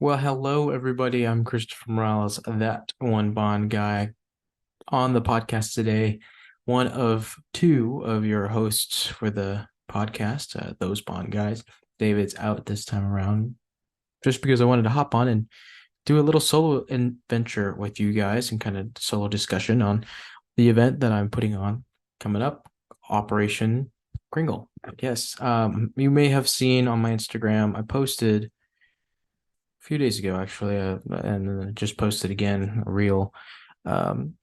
Well, hello, everybody. I'm Christopher Morales, that one Bond guy on the podcast today. One of two of your hosts for the podcast, those Bond guys. David's out this time around just because I wanted to hop on and do a little solo adventure with you guys and kind of solo discussion on the event that I'm putting on coming up, Operation Kringle. Yes, you may have seen on my Instagram, I posted few days ago actually, and just posted again a reel um,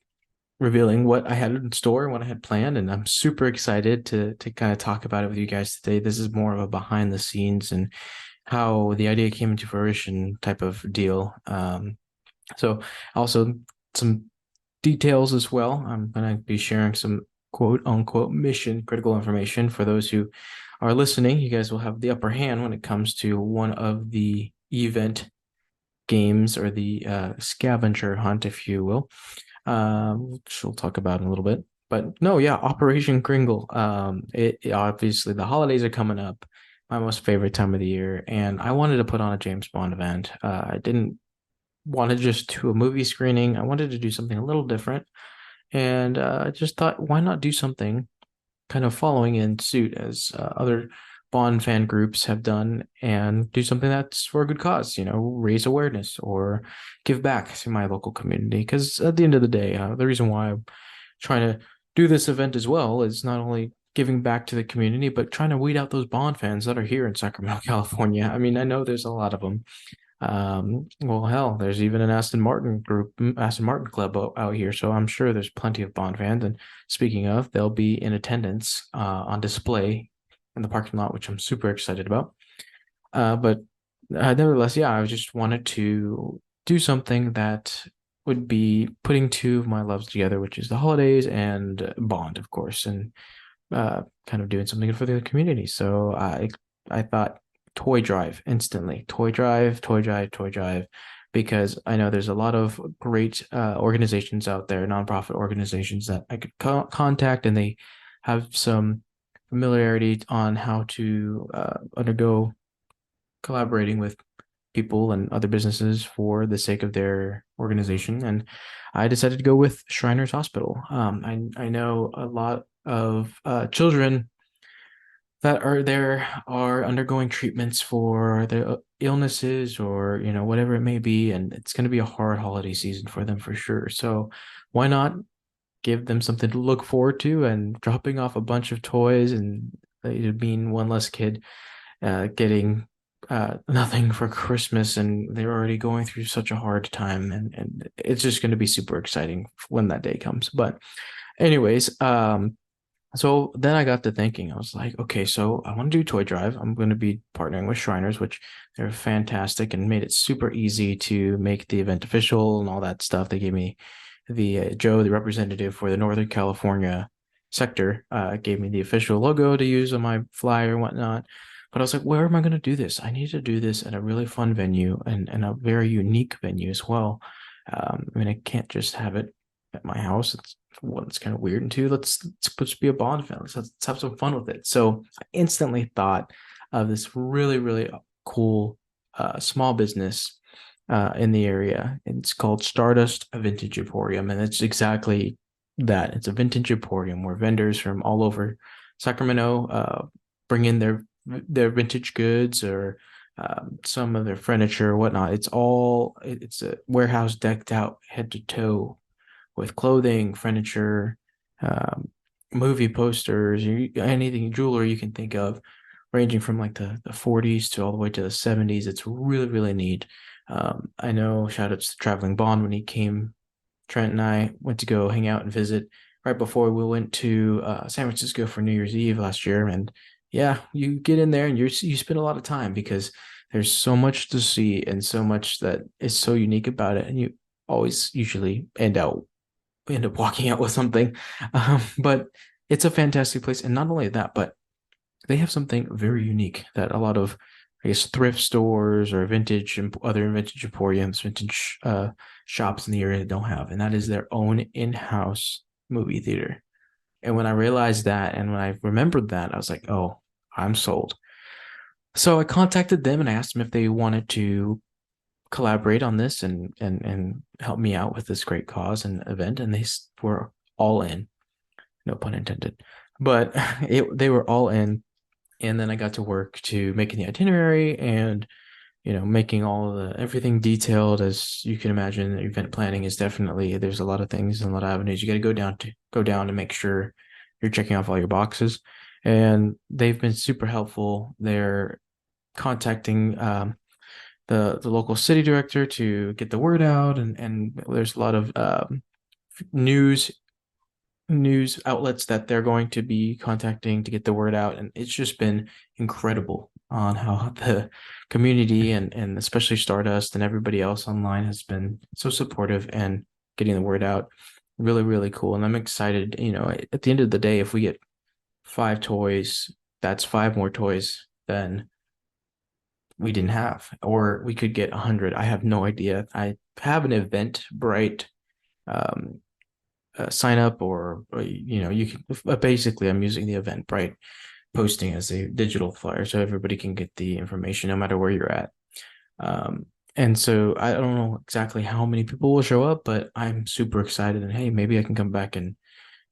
revealing what I had in store and what I had planned, and I'm super excited to kind of talk about it with you guys today. This is more of a behind the scenes and how the idea came into fruition type of deal. So also some details as well. I'm going to be sharing some quote unquote mission critical information for those who are listening. You guys will have the upper hand when it comes to one of the event games or the scavenger hunt, if you will, which we'll talk about in a little bit. But no, yeah, Operation Kringle. It obviously the holidays are coming up, my most favorite time of the year, and I wanted to put on a James Bond event. I didn't want to just do a movie screening. I wanted to do something a little different, and I just thought, why not do something kind of following in suit as other Bond fan groups have done and do something that's for a good cause, raise awareness or give back to my local community. Because at the end of the day, the reason why I'm trying to do this event as well is not only giving back to the community, but trying to weed out those Bond fans that are here in Sacramento, California. I mean, I know there's a lot of them. Well, hell, there's even an Aston Martin group, Aston Martin club out here, so I'm sure there's plenty of Bond fans. And speaking of, they'll be in attendance on display in the parking lot, which I'm super excited about. But nevertheless, yeah, I just wanted to do something that would be putting two of my loves together, which is the holidays and Bond, of course, and kind of doing something for the community. So I thought toy drive instantly, toy drive, toy drive, toy drive, because I know there's a lot of great organizations out there, nonprofit organizations that I could contact, and they have some familiarity on how to undergo collaborating with people and other businesses for the sake of their organization. And I decided to go with Shriners Hospital. I know a lot of children that are there are undergoing treatments for their illnesses or whatever it may be, and it's going to be a hard holiday season for them for sure. So why not give them something to look forward to, and dropping off a bunch of toys and it being one less kid getting nothing for Christmas, and they're already going through such a hard time, and it's just going to be super exciting when that day comes. But anyways, so then I got to thinking, I was like, okay, so I want to do Toy Drive. I'm going to be partnering with Shriners, which they're fantastic and made it super easy to make the event official and all that stuff. They gave me the Joe, the representative for the Northern California sector, gave me the official logo to use on my flyer and whatnot. But I was like, where am I going to do this? I need to do this at a really fun venue and a very unique venue as well. I mean, I can't just have it at my house. It's one, it's kind of weird, and two, let's be a Bond fan. Let's have some fun with it. So I instantly thought of this really cool small business in the area. It's called Stardust Vintage Emporium, and it's exactly that. It's a vintage emporium where vendors from all over Sacramento bring in their vintage goods or some of their furniture or whatnot. It's a warehouse decked out head to toe with clothing, furniture, um, movie posters, anything, jewelry you can think of, ranging from like the 40s to all the way to the 70s. It's really neat. I know, shout outs to Traveling Bond when he came. Trent and I went to go hang out and visit right before we went to San Francisco for New Year's Eve last year. And yeah, you get in there and you spend a lot of time because there's so much to see and so much that is so unique about it. And you always usually end up walking out with something. But it's a fantastic place. And not only that, but they have something very unique that a lot of, I guess, thrift stores or vintage and other vintage emporiums, vintage shops in the area don't have. And that is their own in-house movie theater. And when I realized that and when I remembered that, I was like, oh, I'm sold. So I contacted them and I asked them if they wanted to collaborate on this and help me out with this great cause and event, and were all in, no pun intended. But they were all in, and then I got to work to making the itinerary and making all of the everything detailed. As you can imagine, event planning is definitely, there's a lot of things and a lot of avenues you got to go down and make sure you're checking off all your boxes. And they've been super helpful. They're contacting the local city director to get the word out, and there's a lot of news news outlets that they're going to be contacting to get the word out. And it's just been incredible on how the community and especially Stardust and everybody else online has been so supportive and getting the word out. Really, really cool. And I'm excited, at the end of the day, if we get 5 toys, that's 5 more toys than we didn't have, or we could get 100. I have no idea. I have an Eventbrite um, sign up, or you can basically, I'm using the Eventbrite posting as a digital flyer so everybody can get the information no matter where you're at. Um, and so I don't know exactly how many people will show up, but I'm super excited. And hey, maybe I can come back and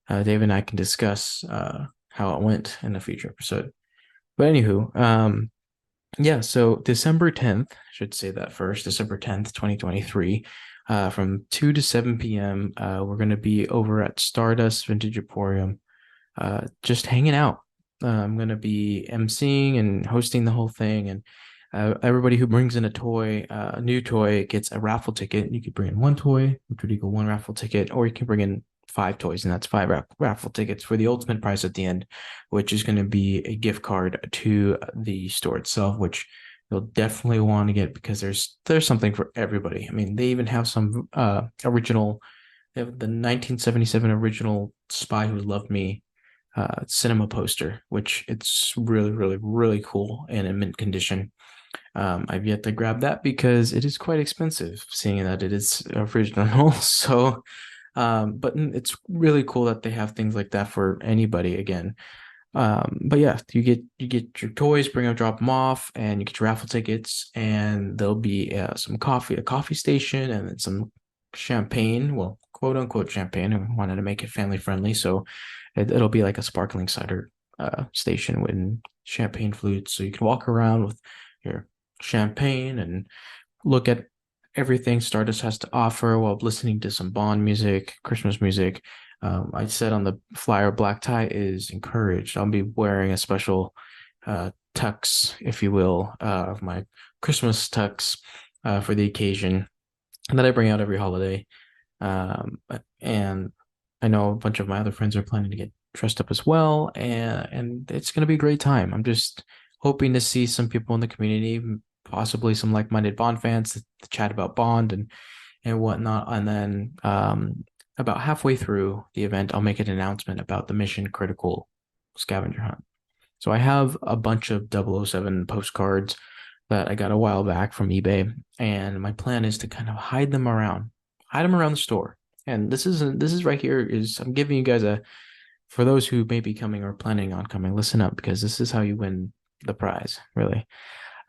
Dave and I can discuss how it went in a future episode. But anywho, yeah, so December 10th, I should say that first, December 10th, 2023, from 2 to 7 p.m., we're going to be over at Stardust Vintage Emporium, just hanging out. I'm going to be emceeing and hosting the whole thing, and everybody who brings in a new toy gets a raffle ticket. You could bring in 1 toy, which would equal 1 raffle ticket, or you can bring in 5 toys, and that's 5 raffle tickets for the ultimate prize at the end, which is going to be a gift card to the store itself, which you'll definitely want to get because there's something for everybody. I mean, they even have some original. They have the 1977 original Spy Who Loved Me cinema poster, which it's really, really, really cool and in mint condition. I've yet to grab that because it is quite expensive, seeing that it is original. So, but it's really cool that they have things like that for anybody again. But yeah, you get your toys, bring them, drop them off, and you get your raffle tickets, and there'll be some coffee, a coffee station, and then some champagne. Well, quote unquote champagne. I wanted to make it family friendly, so it'll be like a sparkling cider station with champagne flutes, so you can walk around with your champagne and look at everything Stardust has to offer while listening to some Bond music, Christmas music. I said on the flyer, black tie is encouraged. I'll be wearing a special tux, if you will, my Christmas tux for the occasion that I bring out every holiday. Um, and I know a bunch of my other friends are planning to get dressed up as well, and it's going to be a great time. I'm just hoping to see some people in the community, possibly some like-minded Bond fans to chat about Bond and whatnot. And then about halfway through the event, I'll make an announcement about the mission critical scavenger hunt. So I have a bunch of 007 postcards that I got a while back from eBay, and my plan is to kind of hide them around the store. And this is right here is I'm giving you guys for those who may be coming or planning on coming, listen up, because this is how you win the prize, really.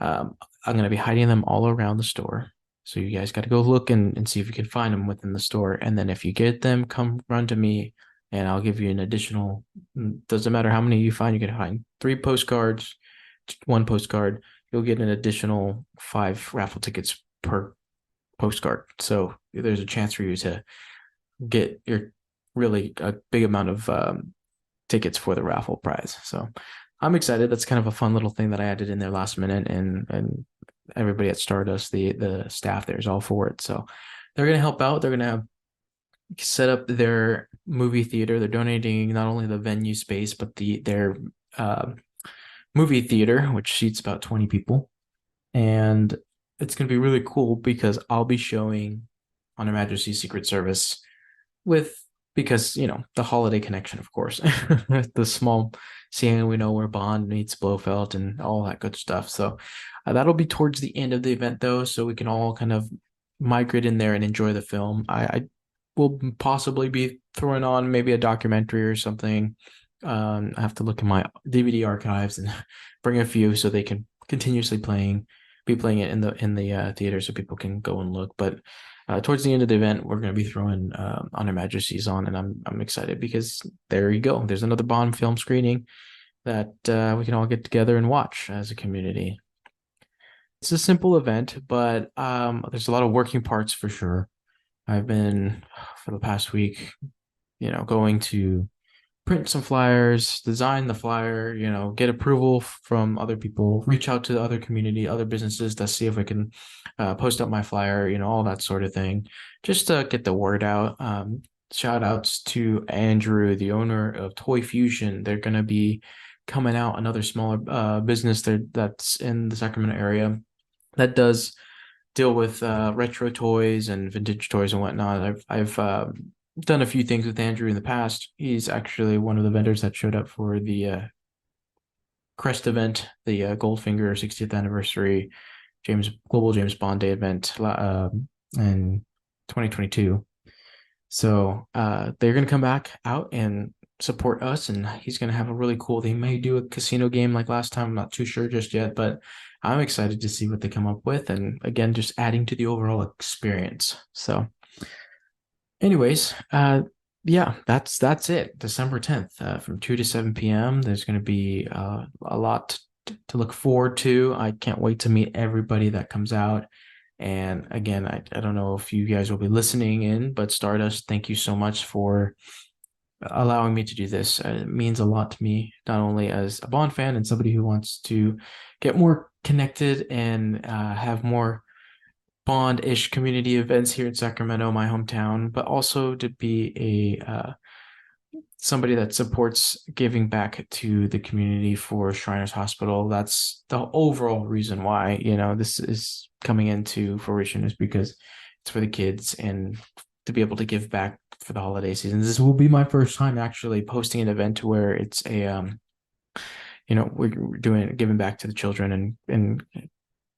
I'm going to be hiding them all around the store. So you guys got to go look and see if you can find them within the store. And then if you get them, come run to me and I'll give you an additional, doesn't matter how many you find, you can find 3 postcards, 1 postcard. You'll get an additional 5 raffle tickets per postcard. So there's a chance for you to get your really a big amount of tickets for the raffle prize. So I'm excited. That's kind of a fun little thing that I added in there last minute, and everybody at Stardust, the staff there is all for it. So they're gonna help out. They're gonna set up their movie theater. They're donating not only the venue space but their movie theater, which seats about 20 people, and it's gonna be really cool because I'll be showing On Her Majesty's Secret Service with because the holiday connection, of course, the small seeing we know where Bond meets Blofeld and all that good stuff. So that'll be towards the end of the event, though, so we can all kind of migrate in there and enjoy the film. I will possibly be throwing on maybe a documentary or something. I have to look in my DVD archives and bring a few so they can continuously playing. be playing it in the theater so people can go and look. But towards the end of the event, we're going to be throwing On Her Majesty's on, and I'm excited because there you go. There's another Bond film screening that we can all get together and watch as a community. It's a simple event, but there's a lot of working parts for sure. I've been for the past week, going to print some flyers, design the flyer, get approval from other people, reach out to the other community, other businesses to see if I can post up my flyer, all that sort of thing, just to get the word out. Shout outs to Andrew, the owner of Toy Fusion. They're going to be coming out, another smaller business there that's in the Sacramento area that does deal with retro toys and vintage toys and whatnot. I've done a few things with Andrew in the past. He's actually one of the vendors that showed up for the Crest event, the Goldfinger 60th anniversary Global James Bond Day event in 2022. So they're going to come back out and support us, and he's going to have a really cool, they may do a casino game like last time. I'm not too sure just yet, but I'm excited to see what they come up with. And again, just adding to the overall experience. So anyways, yeah, that's it. December 10th, from 2 to 7 p.m. There's going to be a lot to look forward to. I can't wait to meet everybody that comes out. And again, I don't know if you guys will be listening in, but Stardust, thank you so much for allowing me to do this. It means a lot to me, not only as a Bond fan and somebody who wants to get more connected and have more Bond-ish community events here in Sacramento, my hometown, but also to be a somebody that supports giving back to the community for Shriners Hospital. That's the overall reason why, this is coming into fruition, is because it's for the kids and to be able to give back for the holiday season. This will be my first time actually posting an event where it's we're doing giving back to the children and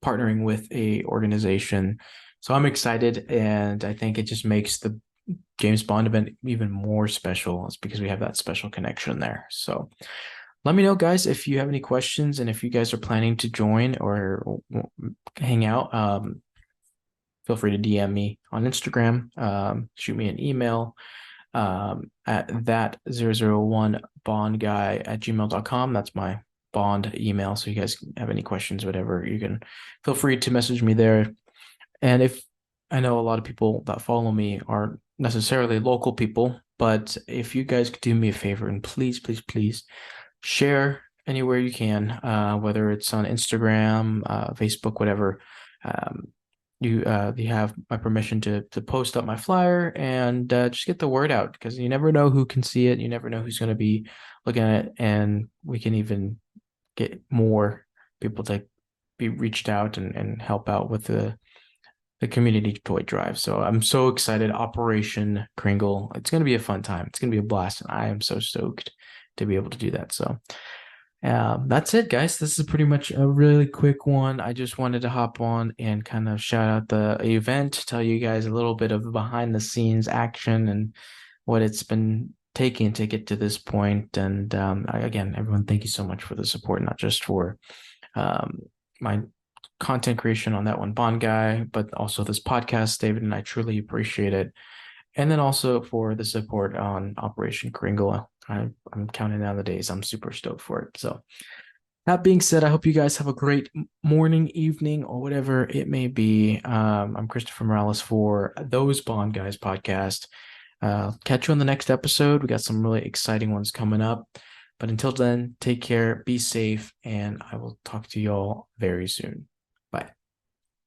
partnering with a organization. So I'm excited, and I think it just makes the James Bond event even more special. It's because we have that special connection there. So let me know, guys, if you have any questions, and if you guys are planning to join or hang out, feel free to DM me on Instagram, shoot me an email at that001bondguy@gmail.com. That's my Bond email. So you guys have any questions, whatever, you can feel free to message me there. And if I know a lot of people that follow me aren't necessarily local people, but if you guys could do me a favor and please, please, please share anywhere you can, whether it's on Instagram, Facebook, whatever. You have my permission to post up my flyer and just get the word out, because you never know who can see it. You never know who's going to be looking at it, and we can even get more people to be reached out and help out with the community toy drive. So I'm so excited. Operation Kringle. It's going to be a fun time. It's going to be a blast, and I am so stoked to be able to do that. So that's it, guys. This is pretty much a really quick one. I just wanted to hop on and kind of shout out the event, tell you guys a little bit of behind the scenes action and what it's been taking to get to this point. And again, everyone, thank you so much for the support, not just for my content creation on that one Bond guy, but also this podcast, David, and I truly appreciate it. And then also for the support on Operation Kringle. I'm counting down the days. I'm super stoked for it. So that being said, I hope you guys have a great morning, evening, or whatever it may be. I'm Christopher Morales for Those Bond Guys podcast. Catch you on the next episode. We got some really exciting ones coming up. But until then, take care, be safe, and I will talk to y'all very soon.